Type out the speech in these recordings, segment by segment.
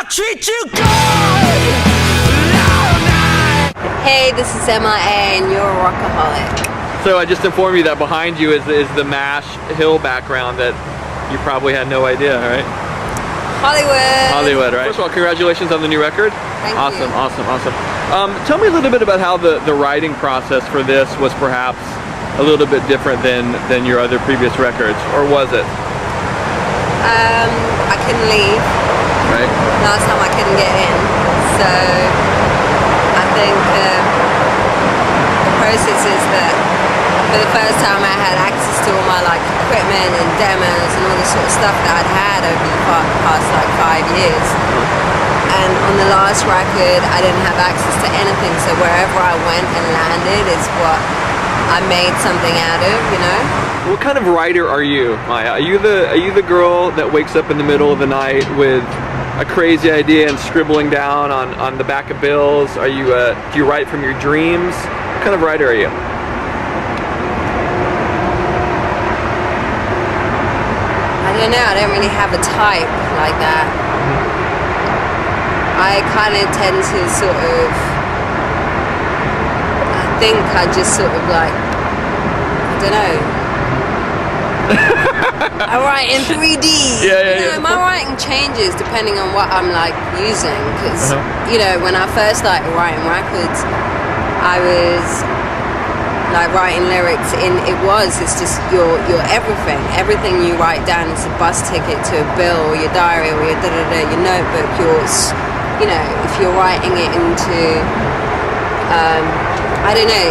treat you good. Hey, this is M.I.A. and you're a rockaholic. So I just informed you that behind you is the MASH hill background that you probably had no idea, right? Hollywood, right? First of all, congratulations on the new record. Thank awesome, you. Awesome. Tell me a little bit about how the writing process for this was perhaps a little bit different than your other previous records, or was it? I couldn't leave. Right. Last time I couldn't get in, so I think the process is that for the first time I had access to all my equipment and demos and all the sort of stuff that I'd had over the past 5 years. And on the last record I didn't have access to anything, so wherever I went and landed is what I made something out of, you know? What kind of writer are you, Maya? Are you the girl that wakes up in the middle of the night with a crazy idea and scribbling down on the back of bills? Are you do you write from your dreams? What kind of writer are you? I don't know, I don't really have a type like that. I kind of tend to sort of, I think I just sort of I don't know. I write in 3D. Yeah. My writing changes depending on what I'm using, because you know, when I first started writing records, I was writing lyrics it's just your everything you write down is a bus ticket to a bill, or your diary, or your your notebook, you know, if you're writing it into I don't know,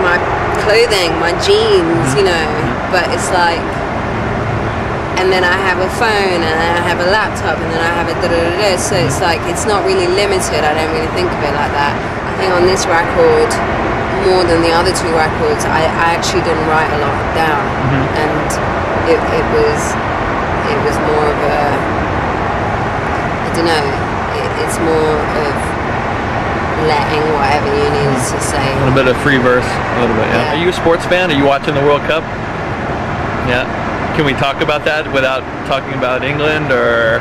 my clothing, my jeans, you know, but it's and then I have a phone, and then I have a laptop, and then I have a so it's it's not really limited. I don't really think of it like that. I think on this record, more than the other two records, I actually didn't write a lot down, and it was more of a, I don't know, it's more of letting whatever you need to say. A little bit of free verse, a little bit, yeah. Are you a sports fan? Are you watching the World Cup? Yeah. Can we talk about that without talking about England, or?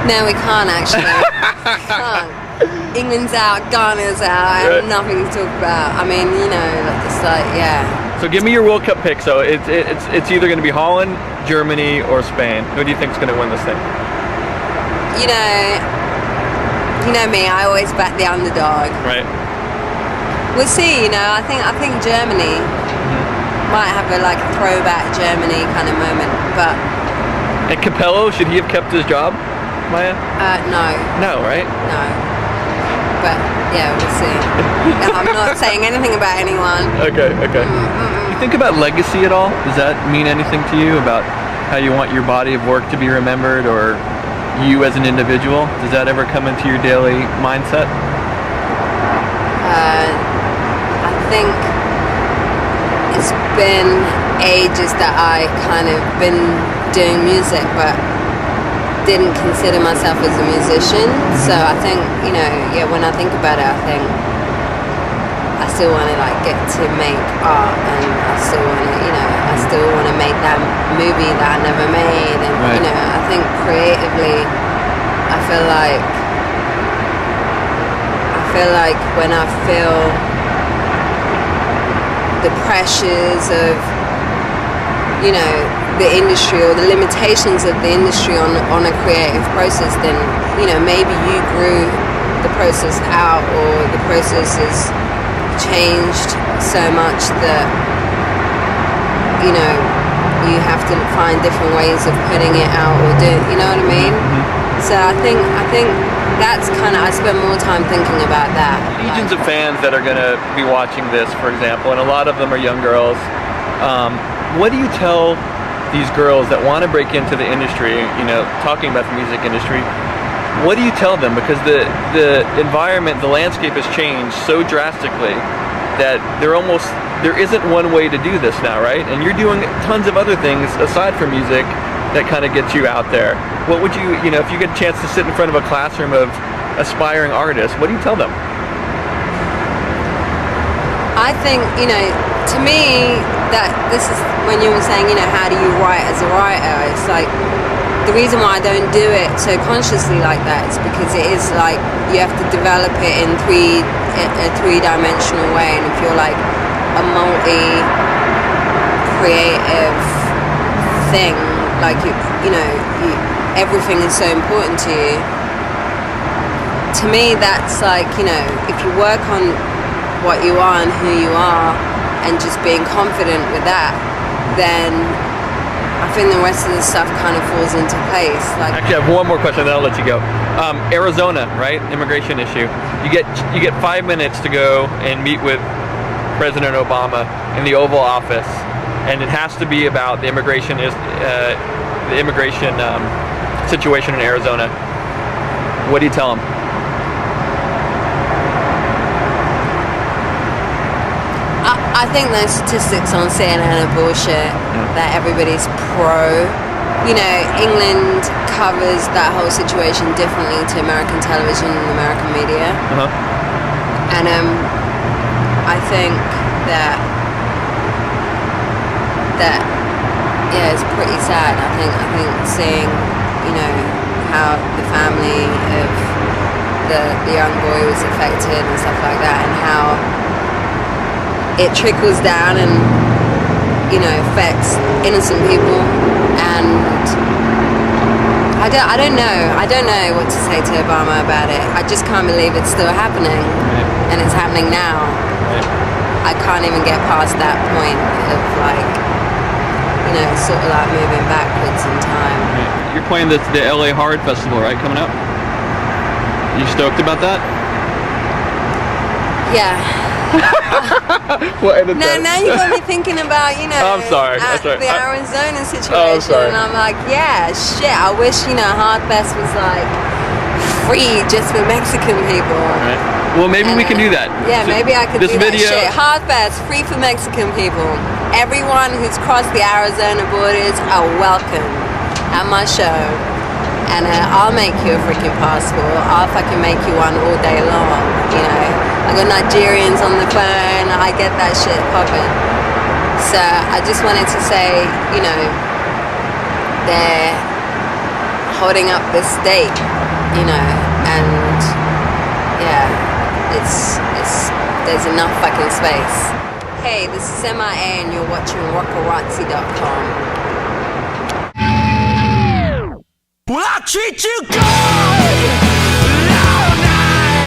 No, we can't actually. We can't. England's out, Ghana's out, I have nothing to talk about. I mean, you know, it's yeah. So give me your World Cup pick. So it's either going to be Holland, Germany, or Spain. Who do you think is going to win this thing? You know me, I always back the underdog. Right. We'll see, you know, I think Germany might have a throwback Germany kind of moment, but... And Capello, should he have kept his job, Maya? No. No, right? No. But, yeah, we'll see. I'm not saying anything about anyone. Okay. You think about legacy at all? Does that mean anything to you about how you want your body of work to be remembered, or you as an individual? Does that ever come into your daily mindset? I think it's been ages that I kind of been doing music, but didn't consider myself as a musician. So I think, you know, when I think about it, I think I still want to get to make art, and I still want to, you know, I still want to make that movie that I never made, and you know, I think creatively, I feel like when I feel the pressures of, you know, the industry, or the limitations of the industry on a creative process, then, you know, maybe you grew the process out, or the process has changed so much that, you know, you have to find different ways of putting it out, or do, you know what I mean? So I think that's kind of, I spend more time thinking about that. Legions of fans that are going to be watching this, for example, and a lot of them are young girls. What do you tell these girls that want to break into the industry, you know, talking about the music industry? What do you tell them? Because the environment, the landscape has changed so drastically that there isn't one way to do this now, right? And you're doing tons of other things aside from music that kind of gets you out there. What would you know, if you get a chance to sit in front of a classroom of aspiring artists, what do you tell them? I think, you know, to me, that this is when you were saying, you know, how do you write as a writer? It's the reason why I don't do it so consciously like that is because it is like you have to develop it in a three-dimensional way, and if you're like a multi-creative thing, like everything is so important to you. To me, that's like, if you work on what you are and who you are and just being confident with that, then I think the rest of the stuff kind of falls into place. Like, actually, I have one more question, then I'll let you go. Arizona, right? Immigration issue. You get 5 minutes to go and meet with President Obama in the Oval Office, and it has to be about the immigration situation in Arizona. What do you tell him? I think those statistics on CNN are bullshit, that everybody's pro. England covers that whole situation differently to American television and American media. And I think that it's pretty sad. I think seeing, how the family of the young boy was affected and stuff like that, and how it trickles down and affects innocent people, and I don't know what to say to Obama about it. I just can't believe it's still happening, and it's happening now. I can't even get past that point of sort of like moving backwards in time. You're playing the LA Hard Festival, right, coming up? You stoked about that? Yeah. Now you got me thinking about, I'm sorry. the Arizona situation, and I'm like, yeah, shit, I wish, Hardfest was like free just for Mexican people. Right. Well, maybe we can do that. Yeah, So maybe I could this do video, that shit. Hardfest, free for Mexican people. Everyone who's crossed the Arizona borders are welcome at my show. And I'll make you a freaking passport. I'll fucking make you one all day long, I got Nigerians on the phone. I get that shit popping. So I just wanted to say, they're holding up this date, and yeah, it's there's enough fucking space. Hey, this is M.I.A. and you're watching Rockarazzi.com. Will I treat you good? No.